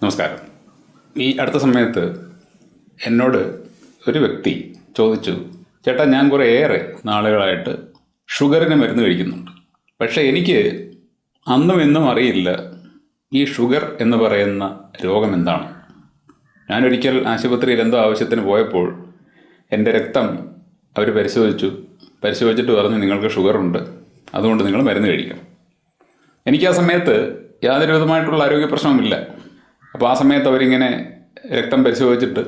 നമസ്കാരം. ഈ അടുത്ത സമയത്ത് എന്നോട് ഒരു വ്യക്തി ചോദിച്ചു, ചേട്ടാ, ഞാൻ കുറേയേറെ നാളുകളായിട്ട് ഷുഗറിന് മരുന്ന് കഴിക്കുന്നുണ്ട്. പക്ഷേ എനിക്ക് അന്നും ഇന്നും അറിയില്ല ഈ ഷുഗർ എന്ന് പറയുന്ന രോഗം എന്താണ്. ഞാനൊരിക്കൽ ആശുപത്രിയിൽ എന്തോ ആവശ്യത്തിന് പോയപ്പോൾ എൻ്റെ രക്തം അവർ പരിശോധിച്ചിട്ട് പറഞ്ഞു, നിങ്ങൾക്ക് ഷുഗറുണ്ട്, അതുകൊണ്ട് നിങ്ങൾ മരുന്ന് കഴിക്കണം. എനിക്ക് ആ സമയത്ത് യാതൊരു വിധമായിട്ടുള്ള ആരോഗ്യ പ്രശ്നവുമില്ല. അപ്പോൾ ആ സമയത്ത് അവരിങ്ങനെ രക്തം പരിശോധിച്ചിട്ട്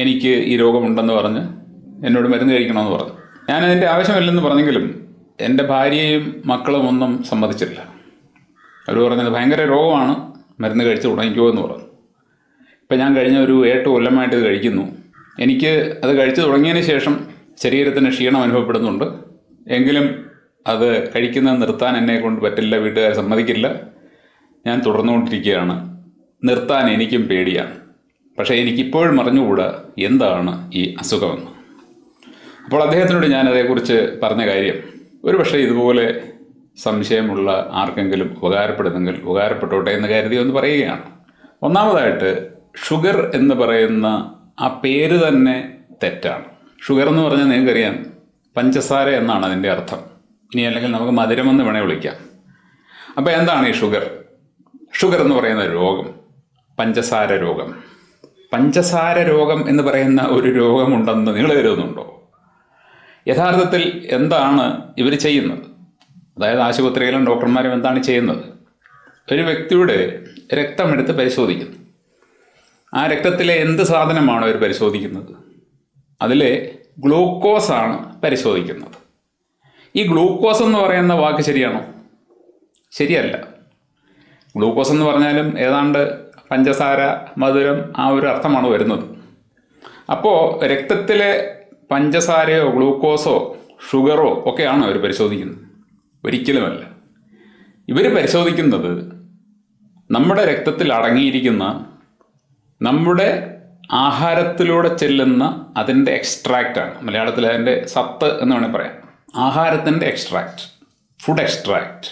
എനിക്ക് ഈ രോഗമുണ്ടെന്ന് പറഞ്ഞ് എന്നോട് മരുന്ന് കഴിക്കണമെന്ന് പറഞ്ഞു. ഞാനതിൻ്റെ ആവശ്യമില്ലെന്ന് പറഞ്ഞെങ്കിലും എൻ്റെ ഭാര്യയും മക്കളും ഒന്നും സമ്മതിച്ചില്ല. അവർ പറഞ്ഞത് ഭയങ്കര രോഗമാണ്, മരുന്ന് കഴിച്ച് തുടങ്ങിക്കോ എന്ന് പറഞ്ഞു. ഇപ്പം ഞാൻ കഴിഞ്ഞ ഒരു 8 കൊല്ലമായിട്ട് ഇത് കഴിക്കുന്നു. എനിക്ക് അത് കഴിച്ചു തുടങ്ങിയതിന് ശേഷം ശരീരത്തിന് ക്ഷീണം അനുഭവപ്പെടുന്നുണ്ട്. എങ്കിലും അത് കഴിക്കുന്നത് നിർത്താൻ എന്നെ കൊണ്ട് പറ്റില്ല, വീട്ടുകാർ സമ്മതിക്കില്ല. ഞാൻ തുടർന്നുകൊണ്ടിരിക്കുകയാണ്. നിർത്താൻ എനിക്കും പേടിയാണ്. പക്ഷേ എനിക്കിപ്പോഴും അറിഞ്ഞുകൂടാ എന്താണ് ഈ അസുഖമെന്ന്. അപ്പോൾ അദ്ദേഹത്തിനോട് ഞാൻ അതേക്കുറിച്ച് പറഞ്ഞ കാര്യം, ഒരു പക്ഷേ ഇതുപോലെ സംശയമുള്ള ആർക്കെങ്കിലും ഉപകാരപ്പെടുന്നെങ്കിൽ ഉപകാരപ്പെട്ടോട്ടെ എന്ന് കരുതി ഒന്ന് പറയുകയാണ്. ഒന്നാമതായിട്ട്, ഷുഗർ എന്ന് പറയുന്ന ആ പേര് തന്നെ തെറ്റാണ്. ഷുഗർ എന്ന് പറഞ്ഞാൽ നിങ്ങൾക്കറിയാം, പഞ്ചസാര എന്നാണ് അതിൻ്റെ അർത്ഥം. ഇനി അല്ലെങ്കിൽ നമുക്ക് മധുരമെന്ന് വേണേൽ വിളിക്കാം. അപ്പോൾ എന്താണ് ഈ ഷുഗർ? ഷുഗർ എന്ന് പറയുന്ന രോഗം, പഞ്ചസാര രോഗം. പഞ്ചസാര രോഗം എന്ന് പറയുന്ന ഒരു രോഗമുണ്ടെന്ന് നിങ്ങൾ കരുതുന്നുണ്ടോ? യഥാർത്ഥത്തിൽ എന്താണ് ഇവർ ചെയ്യുന്നത്? അതായത് ആശുപത്രിയിലും ഡോക്ടർമാരും എന്താണ് ചെയ്യുന്നത്? ഒരു വ്യക്തിയുടെ രക്തമെടുത്ത് പരിശോധിക്കുന്നു. ആ രക്തത്തിലെ എന്ത് സാധനമാണോ അവർ പരിശോധിക്കുന്നത്? അതിലെ ഗ്ലൂക്കോസാണ് പരിശോധിക്കുന്നത്. ഈ ഗ്ലൂക്കോസ് എന്ന് പറയുന്ന വാക്ക് ശരിയാണോ? ശരിയല്ല. ഗ്ലൂക്കോസ് എന്ന് പറഞ്ഞാലും ഏതാണ്ട് പഞ്ചസാര, മധുരം, ആ ഒരു അർത്ഥമാണ് വരുന്നത്. അപ്പോൾ രക്തത്തിലെ പഞ്ചസാരയോ ഗ്ലൂക്കോസോ ഷുഗറോ ഒക്കെയാണോ അവർ പരിശോധിക്കുന്നത്? ഒരിക്കലുമല്ല. ഇവർ പരിശോധിക്കുന്നത് നമ്മുടെ രക്തത്തിൽ അടങ്ങിയിരിക്കുന്ന, നമ്മുടെ ആഹാരത്തിലൂടെ ചെല്ലുന്ന അതിൻ്റെ എക്സ്ട്രാക്റ്റാണ്. മലയാളത്തിൽ അതിൻ്റെ സത്ത് എന്ന് വേണമെങ്കിൽ പറയാം. ആഹാരത്തിൻ്റെ എക്സ്ട്രാക്റ്റ്, ഫുഡ് എക്സ്ട്രാക്റ്റ്.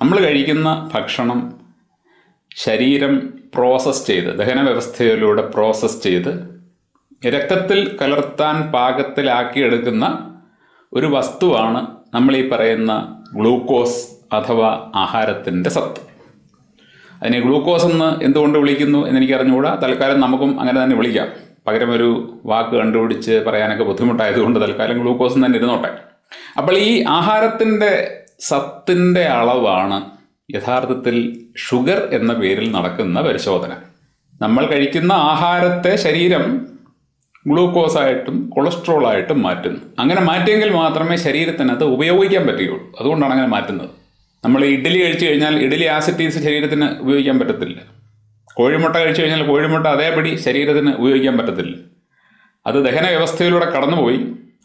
നമ്മൾ കഴിക്കുന്ന ഭക്ഷണം ശരീരം പ്രോസസ്സ് ചെയ്ത്, ദഹന വ്യവസ്ഥയിലൂടെ പ്രോസസ്സ് ചെയ്ത് രക്തത്തിൽ കലർത്താൻ പാകത്തിലാക്കിയെടുക്കുന്ന ഒരു വസ്തുവാണ് നമ്മൾ ഈ പറയുന്ന ഗ്ലൂക്കോസ് അഥവാ ആഹാരത്തിൻ്റെ സത്ത്. അതിനെ ഗ്ലൂക്കോസ് എന്ന് എന്തുകൊണ്ട് വിളിക്കുന്നു എന്നെനിക്ക് അറിഞ്ഞുകൂടാ. തൽക്കാലം നമുക്കും അങ്ങനെ തന്നെ വിളിക്കാം. പകരം ഒരു വാക്ക് കണ്ടുപിടിച്ച് പറയാനൊക്കെ ബുദ്ധിമുട്ടായതുകൊണ്ട് തൽക്കാലം ഗ്ലൂക്കോസ് എന്ന് തന്നെ ഇരുന്നോട്ടെ. അപ്പോൾ ഈ ആഹാരത്തിൻ്റെ സത്തിൻ്റെ അളവാണ് യഥാർത്ഥത്തിൽ ഷുഗർ എന്ന പേരിൽ നടക്കുന്ന പരിശോധന. നമ്മൾ കഴിക്കുന്ന ആഹാരത്തെ ശരീരം ഗ്ലൂക്കോസായിട്ടും കൊളസ്ട്രോളായിട്ടും മാറ്റുന്നു. അങ്ങനെ മാറ്റിയെങ്കിൽ മാത്രമേ ശരീരത്തിന് അത് ഉപയോഗിക്കാൻ പറ്റുകയുള്ളൂ. അതുകൊണ്ടാണ് അങ്ങനെ മാറ്റുന്നത്. നമ്മൾ ഇഡ്ഡലി കഴിച്ചു കഴിഞ്ഞാൽ ഇഡ്ഡലി ആസിറ്റീസ് ശരീരത്തിന് ഉപയോഗിക്കാൻ പറ്റത്തില്ല. കോഴിമുട്ട കഴിച്ചു കഴിഞ്ഞാൽ കോഴിമുട്ട അതേപടി ശരീരത്തിന് ഉപയോഗിക്കാൻ പറ്റത്തില്ല. അത് ദഹന വ്യവസ്ഥയിലൂടെ കടന്നുപോയി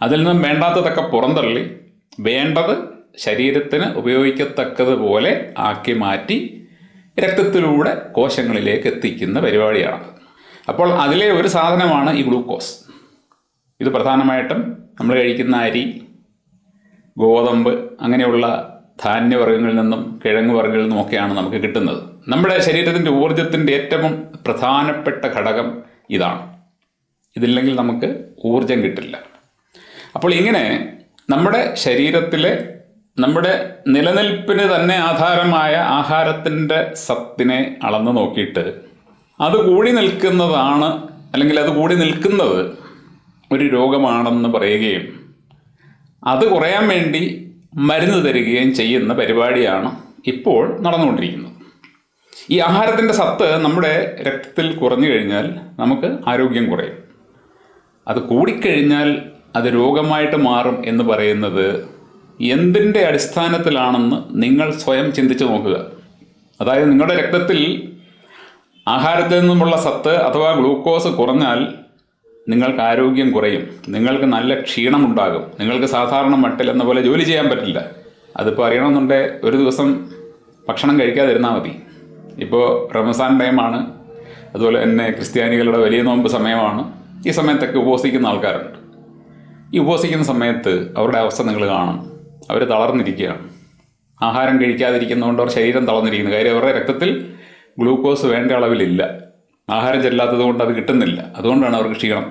അതിൽ നിന്നും വേണ്ടാത്തതൊക്കെ പുറന്തള്ളി വേണ്ടത് ശരീരത്തിന് ഉപയോഗിക്കത്തക്കതുപോലെ ആക്കി മാറ്റി രക്തത്തിലൂടെ കോശങ്ങളിലേക്ക് എത്തിക്കുന്ന പരിപാടിയാണ്. അപ്പോൾ അതിലെ ഒരു സാധനമാണ് ഈ ഗ്ലൂക്കോസ്. ഇത് പ്രധാനമായിട്ടും നമ്മൾ കഴിക്കുന്ന അരി, ഗോതമ്പ്, അങ്ങനെയുള്ള ധാന്യവർഗ്ഗങ്ങളിൽ നിന്നും കിഴങ്ങ് വർഗ്ഗങ്ങളിൽ നിന്നും ഒക്കെയാണ് നമുക്ക് കിട്ടുന്നത്. നമ്മുടെ ശരീരത്തിൻ്റെ ഊർജത്തിൻ്റെ ഏറ്റവും പ്രധാനപ്പെട്ട ഘടകം ഇതാണ്. ഇതില്ലെങ്കിൽ നമുക്ക് ഊർജം കിട്ടില്ല. അപ്പോൾ ഇങ്ങനെ നമ്മുടെ ശരീരത്തിലെ, നമ്മുടെ നിലനിൽപ്പിന് തന്നെ ആധാരമായ ആഹാരത്തിൻ്റെ സത്തിനെ അളന്ന് നോക്കിയിട്ട് അത് കൂടി നിൽക്കുന്നതാണ്, അല്ലെങ്കിൽ അത് കൂടി നിൽക്കുന്നത് ഒരു രോഗമാണെന്ന് പറയുകയും അത് കുറയാൻ വേണ്ടി മരുന്ന് തരികയും ചെയ്യുന്ന പരിപാടിയാണ് ഇപ്പോൾ നടന്നുകൊണ്ടിരിക്കുന്നത്. ഈ ആഹാരത്തിൻ്റെ സത്ത് നമ്മുടെ രക്തത്തിൽ കുറഞ്ഞു കഴിഞ്ഞാൽ നമുക്ക് ആരോഗ്യം കുറയും. അത് കൂടിക്കഴിഞ്ഞാൽ അത് രോഗമായിട്ട് മാറും എന്ന് പറയുന്നത് എന്തിൻ്റെ അടിസ്ഥാനത്തിലാണെന്ന് നിങ്ങൾ സ്വയം ചിന്തിച്ച് നോക്കുക. അതായത് നിങ്ങളുടെ രക്തത്തിൽ ആഹാരത്തിൽ നിന്നുമുള്ള സത്ത് അഥവാ ഗ്ലൂക്കോസ് കുറഞ്ഞാൽ നിങ്ങൾക്ക് ആരോഗ്യം കുറയും, നിങ്ങൾക്ക് നല്ല ക്ഷീണമുണ്ടാകും, നിങ്ങൾക്ക് സാധാരണ മട്ടിൽ എന്ന പോലെ ജോലി ചെയ്യാൻ പറ്റില്ല. അതിപ്പോൾ അറിയണമെന്നുണ്ടെങ്കിൽ ഒരു ദിവസം ഭക്ഷണം കഴിക്കാതിരുന്നാൽ മതി. ഇപ്പോൾ റമസാൻ ടൈമാണ്, അതുപോലെ തന്നെ ക്രിസ്ത്യാനികളുടെ വലിയ നോമ്പ് സമയമാണ്. ഈ സമയത്തൊക്കെ ഉപവസിക്കുന്ന ആൾക്കാരുണ്ട്. ഈ ഉപവസിക്കുന്ന സമയത്ത് അവരുടെ അവസ്ഥ നിങ്ങൾ കാണും. അവർ തളർന്നിരിക്കുകയാണ്. ആഹാരം കഴിക്കാതിരിക്കുന്നതുകൊണ്ട് അവർ ശരീരം തളർന്നിരിക്കുന്നു. കാര്യം അവരുടെ രക്തത്തിൽ ഗ്ലൂക്കോസ് വേണ്ട അളവിലില്ല. ആഹാരം ചെല്ലാത്തത് കൊണ്ട് അത് കിട്ടുന്നില്ല. അതുകൊണ്ടാണ് അവർക്ക് ക്ഷീണം.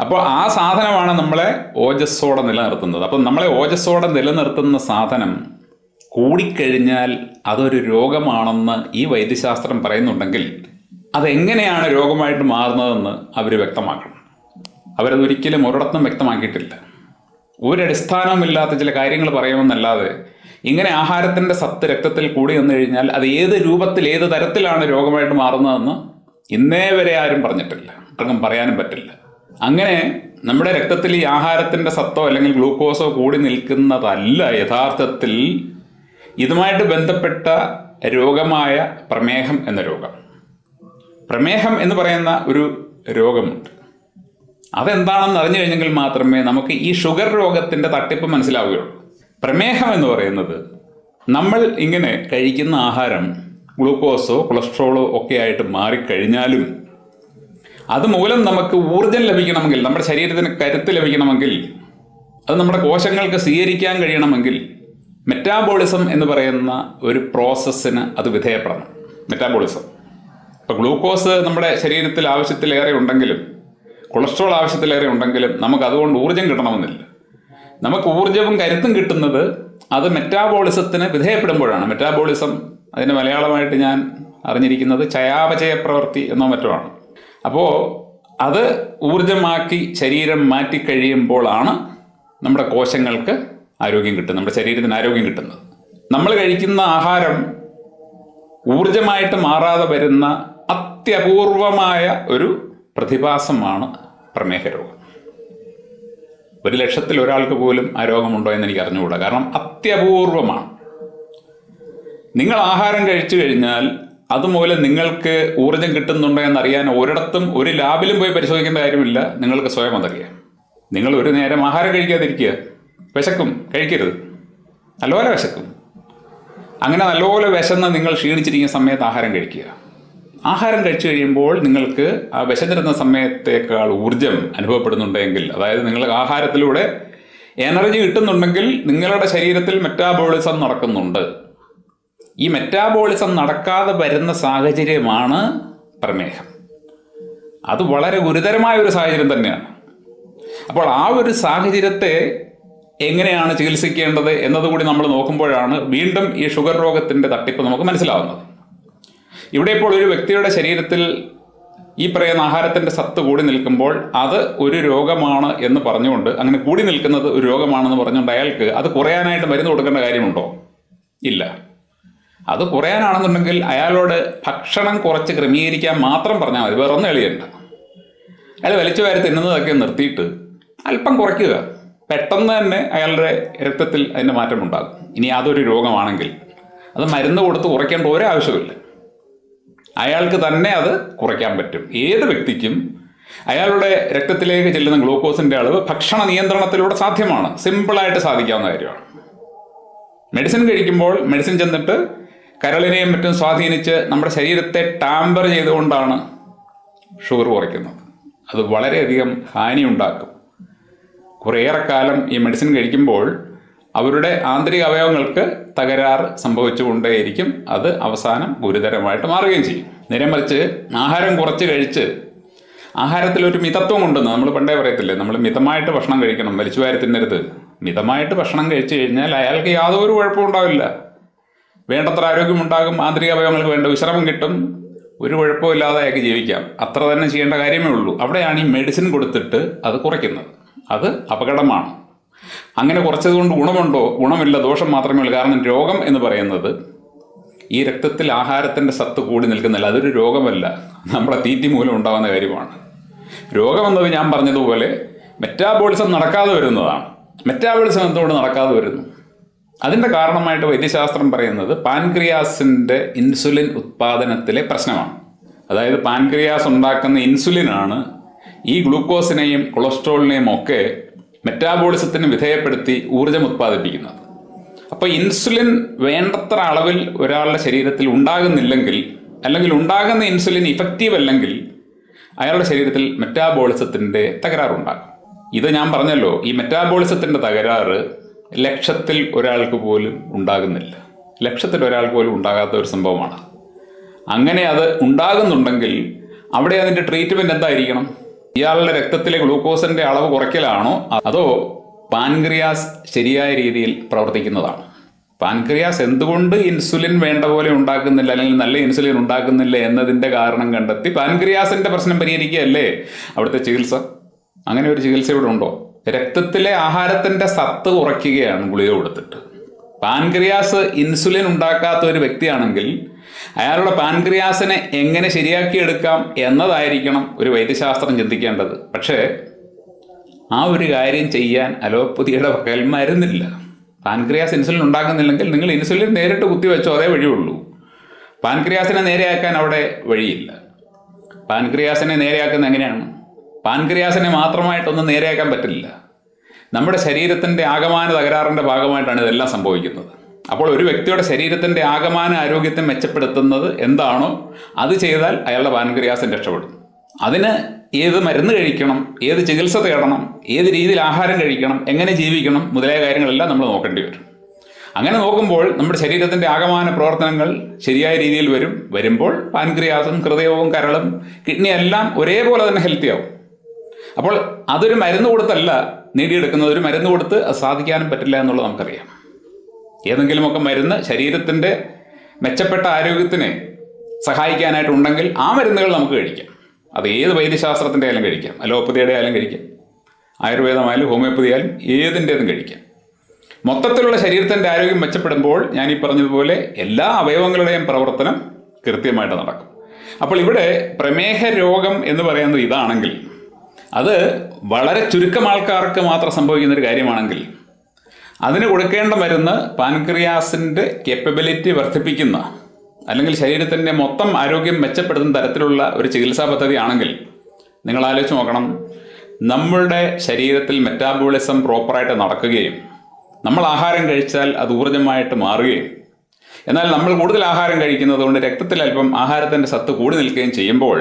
അപ്പോൾ ആ സാധനമാണ് നമ്മളെ ഓജസ്സോടെ നിലനിർത്തുന്നത്. അപ്പം നമ്മളെ ഓജസ്സോടെ നിലനിർത്തുന്ന സാധനം കൂടിക്കഴിഞ്ഞാൽ അതൊരു രോഗമാണെന്ന് ഈ വൈദ്യശാസ്ത്രം പറയുന്നുണ്ടെങ്കിൽ അതെങ്ങനെയാണ് രോഗമായിട്ട് മാറുന്നതെന്ന് അവർ വ്യക്തമാക്കണം. അവരതൊരിക്കലും ഒരിടത്തും വ്യക്തമാക്കിയിട്ടില്ല. ഒരടിസ്ഥാനവുമില്ലാത്ത ചില കാര്യങ്ങൾ പറയുമെന്നല്ലാതെ ഇങ്ങനെ ആഹാരത്തിൻ്റെ സത്ത് രക്തത്തിൽ കൂടി വന്നു കഴിഞ്ഞാൽ അത് ഏത് രൂപത്തിൽ ഏത് തരത്തിലാണ് രോഗമായിട്ട് മാറുന്നതെന്ന് ഇന്നേ വരെ ആരും പറഞ്ഞിട്ടില്ല, ആർക്കും പറയാനും പറ്റില്ല. അങ്ങനെ നമ്മുടെ രക്തത്തിൽ ഈ ആഹാരത്തിൻ്റെ സത്തോ അല്ലെങ്കിൽ ഗ്ലൂക്കോസോ കൂടി നിൽക്കുന്നതല്ല യഥാർത്ഥത്തിൽ ഇതുമായിട്ട് ബന്ധപ്പെട്ട രോഗമായ പ്രമേഹം എന്ന രോഗം. പ്രമേഹം എന്ന് പറയുന്ന ഒരു രോഗമുണ്ട്. അതെന്താണെന്ന് അറിഞ്ഞു കഴിഞ്ഞെങ്കിൽ മാത്രമേ നമുക്ക് ഈ ഷുഗർ രോഗത്തിൻ്റെ തട്ടിപ്പ് മനസ്സിലാവുകയുള്ളൂ. പ്രമേഹം എന്ന് പറയുന്നത് നമ്മൾ ഇങ്ങനെ കഴിക്കുന്ന ആഹാരം ഗ്ലൂക്കോസോ കൊളസ്ട്രോളോ ഒക്കെ ആയിട്ട് മാറിക്കഴിഞ്ഞാലും അതുമൂലം നമുക്ക് ഊർജം ലഭിക്കണമെങ്കിൽ, നമ്മുടെ ശരീരത്തിന് കരുത്ത് ലഭിക്കണമെങ്കിൽ, അത് നമ്മുടെ കോശങ്ങൾക്ക് സ്വീകരിക്കാൻ കഴിയണമെങ്കിൽ മെറ്റാബോളിസം എന്ന് പറയുന്ന ഒരു പ്രോസസ്സിന് അത് വിധേയപ്പെടണം. മെറ്റാബോളിസം. ഇപ്പോൾ ഗ്ലൂക്കോസ് നമ്മുടെ ശരീരത്തിൽ ആവശ്യത്തിലേറെ ഉണ്ടെങ്കിലും കൊളസ്ട്രോൾ ആവശ്യത്തിലേറെ ഉണ്ടെങ്കിലും നമുക്ക് അതുകൊണ്ട് ഊർജം കിട്ടണമെന്നില്ല. നമുക്ക് ഊർജവും കരുത്തും കിട്ടുന്നത് അത് മെറ്റാബോളിസത്തിന് വിധേയപ്പെടുമ്പോഴാണ്. മെറ്റാബോളിസം അതിൻ്റെ മലയാളമായിട്ട് ഞാൻ അറിഞ്ഞിരിക്കുന്നത് ചയാപചയ പ്രവൃത്തി എന്നോ മറ്റോ ആണ്. അപ്പോൾ അത് ഊർജമാക്കി ശരീരം മാറ്റിക്കഴിയുമ്പോഴാണ് നമ്മുടെ കോശങ്ങൾക്ക് ആരോഗ്യം കിട്ടുന്നത്, നമ്മുടെ ശരീരത്തിന് ആരോഗ്യം കിട്ടുന്നത്. നമ്മൾ കഴിക്കുന്ന ആഹാരം ഊർജമായിട്ട് മാറാതെ വരുന്ന അത്യപൂർവമായ ഒരു പ്രതിഭാസമാണ് പ്രമേഹ രോഗം. 1,00,000 ഒരാൾക്ക് പോലും ആ രോഗമുണ്ടോ എന്ന് എനിക്ക് അറിഞ്ഞുകൂടാ. കാരണം അത്യപൂർവമാണ്. നിങ്ങൾ ആഹാരം കഴിച്ചു കഴിഞ്ഞാൽ അതുമൂലം നിങ്ങൾക്ക് ഊർജം കിട്ടുന്നുണ്ടോ എന്നറിയാൻ ഒരിടത്തും ഒരു ലാബിലും പോയി പരിശോധിക്കേണ്ട കാര്യമില്ല. നിങ്ങൾക്ക് സ്വയം അതറിയാം. നിങ്ങൾ ഒരു നേരം ആഹാരം കഴിക്കാതിരിക്കുക. വിശക്കും, കഴിക്കരുത്. നല്ലപോലെ വിശക്കും. അങ്ങനെ നല്ലപോലെ വിശന്ന് നിങ്ങൾ ക്ഷീണിച്ചിരിക്കുന്ന സമയത്ത് ആഹാരം കഴിക്കുക. ആഹാരം കഴിച്ചു കഴിയുമ്പോൾ നിങ്ങൾക്ക് ആ വിശന്നിരുന്ന സമയത്തേക്കാൾ ഊർജം അനുഭവപ്പെടുന്നുണ്ടെങ്കിൽ, അതായത് നിങ്ങൾ ആഹാരത്തിലൂടെ എനർജി കിട്ടുന്നുണ്ടെങ്കിൽ നിങ്ങളുടെ ശരീരത്തിൽ മെറ്റാബോളിസം നടക്കുന്നുണ്ട്. ഈ മെറ്റാബോളിസം നടക്കാതെ വരുന്ന സാഹചര്യമാണ് പ്രമേഹം. അത് വളരെ ഗുരുതരമായ ഒരു സാഹചര്യം തന്നെയാണ്. അപ്പോൾ ആ ഒരു സാഹചര്യത്തെ എങ്ങനെയാണ് ചികിത്സിക്കേണ്ടത് എന്നതുകൂടി നമ്മൾ നോക്കുമ്പോഴാണ് വീണ്ടും ഈ ഷുഗർ രോഗത്തിൻ്റെ തട്ടിപ്പ് നമുക്ക് മനസ്സിലാവുന്നത്. ഇവിടെ ഇപ്പോൾ ഒരു വ്യക്തിയുടെ ശരീരത്തിൽ ഈ പറയുന്ന ആഹാരത്തിൻ്റെ സത്ത് കൂടി നിൽക്കുമ്പോൾ അത് ഒരു രോഗമാണ് എന്ന് പറഞ്ഞുകൊണ്ട്, അങ്ങനെ കൂടി നിൽക്കുന്നത് ഒരു രോഗമാണെന്ന് പറഞ്ഞുകൊണ്ട് അയാൾക്ക് അത് കുറയാനായിട്ട് മരുന്ന് കൊടുക്കേണ്ട കാര്യമുണ്ടോ? ഇല്ല. അത് കുറയാനാണെന്നുണ്ടെങ്കിൽ അയാളോട് ഭക്ഷണം കുറച്ച് ക്രമീകരിക്കാൻ മാത്രം പറഞ്ഞാൽ മതി, വേറെ ഒന്നും എളിയണ്ട. അയാൾ വലിച്ചു വാരി തിന്നുന്നതൊക്കെ നിർത്തിയിട്ട് അല്പം കുറയ്ക്കുക. പെട്ടെന്ന് തന്നെ അയാളുടെ രക്തത്തിൽ അതിൻ്റെ മാറ്റമുണ്ടാകും. ഇനി അതൊരു രോഗമാണെങ്കിൽ അത് മരുന്ന് കൊടുത്ത് കുറയ്ക്കേണ്ട ഒരാവശ്യമില്ല. അയാൾക്ക് തന്നെ അത് കുറയ്ക്കാൻ പറ്റും. ഏത് വ്യക്തിക്കും അയാളുടെ രക്തത്തിലേക്ക് ചെല്ലുന്ന ഗ്ലൂക്കോസിൻ്റെ അളവ് ഭക്ഷണ നിയന്ത്രണത്തിലൂടെ സാധ്യമാണ്. സിമ്പിളായിട്ട് സാധിക്കാവുന്ന കാര്യമാണ്. മെഡിസിൻ കഴിക്കുമ്പോൾ മെഡിസിൻ ചെന്നിട്ട് കരളിനെയും മറ്റും സ്വാധീനിച്ച് നമ്മുടെ ശരീരത്തെ ടാമ്പർ ചെയ്തുകൊണ്ടാണ് ഷുഗർ കുറയ്ക്കുന്നത്. അത് വളരെയധികം ഹാനി ഉണ്ടാക്കും. കുറേയേറെ കാലം ഈ മെഡിസിൻ കഴിക്കുമ്പോൾ അവരുടെ ആന്തരിക അവയവങ്ങൾക്ക് തകരാറ് സംഭവിച്ചുകൊണ്ടേയിരിക്കും. അത് അവസാനം ഗുരുതരമായിട്ട് മാറുകയും ചെയ്യും. നേരെ മറിച്ച് ആഹാരം കുറച്ച് കഴിച്ച്, ആഹാരത്തിലൊരു മിതത്വം ഉണ്ടെന്ന് നമ്മൾ പണ്ടേ പറയത്തില്ലേ, നമ്മൾ മിതമായിട്ട് ഭക്ഷണം കഴിക്കണം, വലിച്ചു വാരി തിന്നരുത്. മിതമായിട്ട് ഭക്ഷണം കഴിച്ചു കഴിഞ്ഞാൽ അയാൾക്ക് യാതൊരു കുഴപ്പവും ഉണ്ടാവില്ല. വേണ്ടത്ര ആരോഗ്യമുണ്ടാകും, ആന്തരിക അവയവങ്ങൾക്ക് വേണ്ട വിശ്രമം കിട്ടും, ഒരു കുഴപ്പമില്ലാതെ അയാൾക്ക് ജീവിക്കാം. അത്ര തന്നെ ചെയ്യേണ്ട കാര്യമേ ഉള്ളൂ. അവിടെയാണ് ഈ മെഡിസിൻ കൊടുത്തിട്ട് അത് കുറയ്ക്കുന്നത്. അത് അപകടമാണ്. അങ്ങനെ കുറച്ചതുകൊണ്ട് ഗുണമുണ്ടോ? ഗുണമില്ല, ദോഷം മാത്രമേ ഉള്ളൂ. കാരണം രോഗം എന്ന് പറയുന്നത് ഈ രക്തത്തിൽ ആഹാരത്തിൻ്റെ സത്ത് കൂടി നിൽക്കുന്നില്ല. അതൊരു രോഗമല്ല, നമ്മുടെ തീറ്റി മൂലം ഉണ്ടാകുന്ന കാര്യമാണ്. രോഗമെന്നത് ഞാൻ പറഞ്ഞതുപോലെ മെറ്റാബോളിസം നടക്കാതെ വരുന്നതാണ്. മെറ്റാബോളിസം എന്തുകൊണ്ട് നടക്കാതെ വരുന്നു? അതിൻ്റെ കാരണമായിട്ട് വൈദ്യശാസ്ത്രം പറയുന്നത് പാൻക്രിയാസിൻ്റെ ഇൻസുലിൻ ഉത്പാദനത്തിലെ പ്രശ്നമാണ്. അതായത് പാൻക്രിയാസ് ഉണ്ടാക്കുന്ന ഇൻസുലിനാണ് ഈ ഗ്ലൂക്കോസിനെയും കൊളസ്ട്രോളിനെയും ഒക്കെ മെറ്റാബോളിസത്തിന് വിധേയപ്പെടുത്തി ഊർജം ഉത്പാദിപ്പിക്കുന്നത്. അപ്പോൾ ഇൻസുലിൻ വേണ്ടത്ര അളവിൽ ഒരാളുടെ ശരീരത്തിൽ ഉണ്ടാകുന്നില്ലെങ്കിൽ, അല്ലെങ്കിൽ ഉണ്ടാകുന്ന ഇൻസുലിൻ ഇഫക്റ്റീവ് അല്ലെങ്കിൽ അയാളുടെ ശരീരത്തിൽ മെറ്റാബോളിസത്തിൻ്റെ തകരാറുണ്ടാകും. ഇത് ഞാൻ പറഞ്ഞല്ലോ, ഈ മെറ്റാബോളിസത്തിൻ്റെ തകരാറ് 1,00,000 ഒരാൾക്ക് പോലും ഉണ്ടാകുന്നില്ല. 1,00,000 ഒരാൾക്ക് പോലും ഉണ്ടാകാത്ത ഒരു സംഭവമാണ്. അങ്ങനെ അത് ഉണ്ടാകുന്നുണ്ടെങ്കിൽ അവിടെ അതിൻ്റെ ട്രീറ്റ്മെൻറ്റ് എന്തായിരിക്കണം? ഇയാളുടെ രക്തത്തിലെ ഗ്ലൂക്കോസിൻ്റെ അളവ് കുറയ്ക്കലാണോ, അതോ പാൻക്രിയാസ് ശരിയായ രീതിയിൽ പ്രവർത്തിക്കുന്നതാണോ? പാൻക്രിയാസ് എന്തുകൊണ്ട് ഇൻസുലിൻ വേണ്ട പോലെ ഉണ്ടാക്കുന്നില്ല, അല്ലെങ്കിൽ നല്ല ഇൻസുലിൻ ഉണ്ടാക്കുന്നില്ല എന്നതിൻ്റെ കാരണം കണ്ടെത്തി പാൻക്രിയാസിൻ്റെ പ്രശ്നം പരിഹരിക്കുകയല്ലേ അവിടുത്തെ ചികിത്സ? അങ്ങനെ ഒരു ചികിത്സ ഇവിടെ ഉണ്ടോ? രക്തത്തിലെ ആഹാരത്തിൻ്റെ സത്ത് കുറയ്ക്കുകയാണ് ഗുളിക കൊടുത്തിട്ട്. പാൻക്രിയാസ് ഇൻസുലിൻ ഉണ്ടാക്കാത്ത ഒരു വ്യക്തിയാണെങ്കിൽ അയാളുടെ പാൻക്രിയാസിനെ എങ്ങനെ ശരിയാക്കിയെടുക്കാം എന്നതായിരിക്കണം ഒരു വൈദ്യശാസ്ത്രം ചിന്തിക്കേണ്ടത്. പക്ഷേ ആ ഒരു കാര്യം ചെയ്യാൻ അലോപ്പതിയുടെ പക്കൽ മരുന്നില്ല. പാൻക്രിയാസ് ഇൻസുലിൻ ഉണ്ടാക്കുന്നില്ലെങ്കിൽ നിങ്ങൾ ഇൻസുലിൻ നേരിട്ട് കുത്തിവെച്ചോ, അതേ വഴിയുള്ളൂ. പാൻക്രിയാസിനെ നേരെയാക്കാൻ അവിടെ വഴിയില്ല. പാൻക്രിയാസിനെ നേരെയാക്കുന്നത് എങ്ങനെയാണ്? പാൻക്രിയാസിനെ മാത്രമായിട്ടൊന്നും നേരെയാക്കാൻ പറ്റില്ല. നമ്മുടെ ശരീരത്തിൻ്റെ ആകമാന തകരാറിൻ്റെ ഭാഗമായിട്ടാണ് ഇതെല്ലാം സംഭവിക്കുന്നത്. അപ്പോൾ ഒരു വ്യക്തിയുടെ ശരീരത്തിൻ്റെ ആകമാന ആരോഗ്യത്തെ മെച്ചപ്പെടുത്തുന്നത് എന്താണോ അത് ചെയ്താൽ അയാളുടെ പാൻക്രിയാസിന് രക്ഷപ്പെടും. അതിന് ഏത് മരുന്ന് കഴിക്കണം, ഏത് ചികിത്സ തേടണം, ഏത് രീതിയിൽ ആഹാരം കഴിക്കണം, എങ്ങനെ ജീവിക്കണം മുതലായ കാര്യങ്ങളെല്ലാം നമ്മൾ നോക്കേണ്ടി വരും. അങ്ങനെ നോക്കുമ്പോൾ നമ്മുടെ ശരീരത്തിൻ്റെ ആകമാന പ്രവർത്തനങ്ങൾ ശരിയായ രീതിയിൽ വരുമ്പോൾ പാൻക്രിയാസും ഹൃദയവും കരളും കിഡ്നി എല്ലാം ഒരേപോലെ തന്നെ ഹെൽത്തി ആവും. അപ്പോൾ അതൊരു മരുന്ന് കൊടുത്തല്ല നേടിയെടുക്കുന്നത്. ഒരു മരുന്ന് കൊടുത്ത് അത് സാധിക്കാനും പറ്റില്ല എന്നുള്ളത് നമുക്കറിയാം. ഏതെങ്കിലുമൊക്കെ മരുന്ന് ശരീരത്തിൻ്റെ മെച്ചപ്പെട്ട ആരോഗ്യത്തിനെ സഹായിക്കാനായിട്ടുണ്ടെങ്കിൽ ആ മരുന്നുകൾ നമുക്ക് കഴിക്കാം. അത് ഏത് വൈദ്യശാസ്ത്രത്തിൻ്റെ ആയാലും കഴിക്കാം, അലോപ്പതിയുടെ ആയാലും കഴിക്കാം, ആയുർവേദമായാലും ഹോമിയോപ്പതി ആയാലും ഏതിൻ്റേതും കഴിക്കാം. മൊത്തത്തിലുള്ള ശരീരത്തിൻ്റെ ആരോഗ്യം മെച്ചപ്പെടുമ്പോൾ ഞാൻ ഈ പറഞ്ഞതുപോലെ എല്ലാ അവയവങ്ങളുടെയും പ്രവർത്തനം കൃത്യമായിട്ട് നടക്കും. അപ്പോൾ ഇവിടെ പ്രമേഹ രോഗം എന്ന് പറയുന്നത് ഇതാണെങ്കിൽ, അത് വളരെ ചുരുക്കം ആൾക്കാർക്ക് മാത്രം സംഭവിക്കുന്നൊരു കാര്യമാണെങ്കിൽ അതിന് കൊടുക്കേണ്ട മരുന്ന് പാൻക്രിയാസിൻ്റെ കേപ്പബിലിറ്റി വർദ്ധിപ്പിക്കുന്ന, അല്ലെങ്കിൽ ശരീരത്തിൻ്റെ മൊത്തം ആരോഗ്യം മെച്ചപ്പെടുത്തുന്ന തരത്തിലുള്ള ഒരു ചികിത്സാ പദ്ധതി ആണെങ്കിൽ നിങ്ങൾ ആലോചിച്ച് നോക്കണം. നമ്മളുടെ ശരീരത്തിൽ മെറ്റാബോളിസം പ്രോപ്പറായിട്ട് നടക്കുകയും നമ്മൾ ആഹാരം കഴിച്ചാൽ അത് ഊർജ്ജമായിട്ട് മാറുകയും, എന്നാൽ നമ്മൾ കൂടുതൽ ആഹാരം കഴിക്കുന്നത് കൊണ്ട് രക്തത്തിൽ അല്പം ആഹാരത്തിൻ്റെ സത്ത് കൂടി നിൽക്കുകയും ചെയ്യുമ്പോൾ,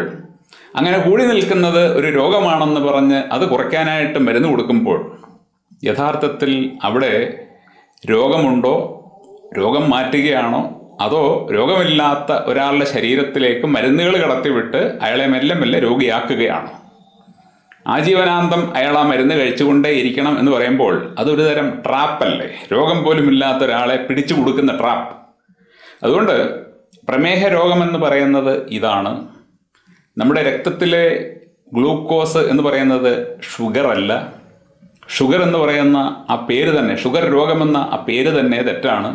അങ്ങനെ കൂടി നിൽക്കുന്നത് ഒരു രോഗമാണെന്ന് പറഞ്ഞ് അത് കുറയ്ക്കാനായിട്ട് മരുന്ന് കൊടുക്കുമ്പോൾ യഥാർത്ഥത്തിൽ അവിടെ രോഗമുണ്ടോ, രോഗം മാറ്റുകയാണോ, അതോ രോഗമില്ലാത്ത ഒരാളുടെ ശരീരത്തിലേക്ക് മരുന്നുകൾ കടത്തിവിട്ട് അയാളെ മെല്ലെ മെല്ലെ രോഗിയാക്കുകയാണോ? ആജീവനാന്തം അയാൾ ആ മരുന്ന് കഴിച്ചുകൊണ്ടേ ഇരിക്കണം എന്ന് പറയുമ്പോൾ അതൊരു തരം ട്രാപ്പല്ലേ? രോഗം പോലും ഇല്ലാത്ത ഒരാളെ പിടിച്ചു കൊടുക്കുന്ന ട്രാപ്പ്. അതുകൊണ്ട് പ്രമേഹ രോഗമെന്ന് പറയുന്നത് ഇതാണ്. നമ്മുടെ രക്തത്തിലെ ഗ്ലൂക്കോസ് എന്ന് പറയുന്നത് ഷുഗർ അല്ല. ഷുഗർ എന്ന് പറയുന്ന ആ പേര് തന്നെ, ഷുഗർ രോഗമെന്ന ആ പേര് തന്നെ തെറ്റാണ്.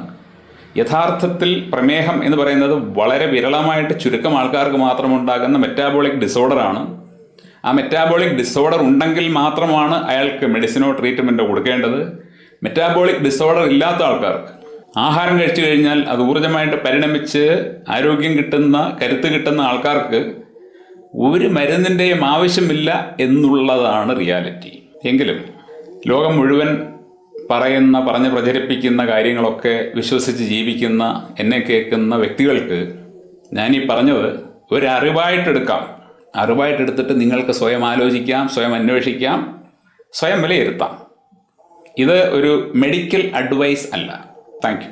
യഥാർത്ഥത്തിൽ പ്രമേഹം എന്ന് പറയുന്നത് വളരെ വിരളമായിട്ട് ചുരുക്കം ആൾക്കാർക്ക് മാത്രം ഉണ്ടാകുന്ന മെറ്റാബോളിക് ഡിസോർഡറാണ്. ആ മെറ്റാബോളിക് ഡിസോർഡർ ഉണ്ടെങ്കിൽ മാത്രമാണ് അയാൾക്ക് മെഡിസിനോ ട്രീറ്റ്മെൻറ്റോ കൊടുക്കേണ്ടത്. മെറ്റാബോളിക് ഡിസോർഡർ ഇല്ലാത്ത ആൾക്കാർക്ക് ആഹാരം കഴിച്ചു കഴിഞ്ഞാൽ അത് ഊർജ്ജമായിട്ട് പരിണമിച്ച് ആരോഗ്യം കിട്ടുന്ന, കരുത്ത് കിട്ടുന്ന ആൾക്കാർക്ക് ഒരു മരുന്നിൻ്റെയും ആവശ്യമില്ല എന്നുള്ളതാണ് റിയാലിറ്റി. എങ്കിലും ലോകം മുഴുവൻ പറഞ്ഞ് പ്രചരിപ്പിക്കുന്ന കാര്യങ്ങളൊക്കെ വിശ്വസിച്ച് ജീവിക്കുന്ന എന്നെ കേൾക്കുന്ന വ്യക്തികൾക്ക് ഞാനീ പറഞ്ഞത് ഒരു അറിവായിട്ടെടുക്കാം. അറിവായിട്ടെടുത്തിട്ട് നിങ്ങൾക്ക് സ്വയം ആലോചിക്കാം, സ്വയം അന്വേഷിക്കാം, സ്വയം വിലയിരുത്താം. ഇത് ഒരു മെഡിക്കൽ അഡ്വൈസ് അല്ല. Thank you.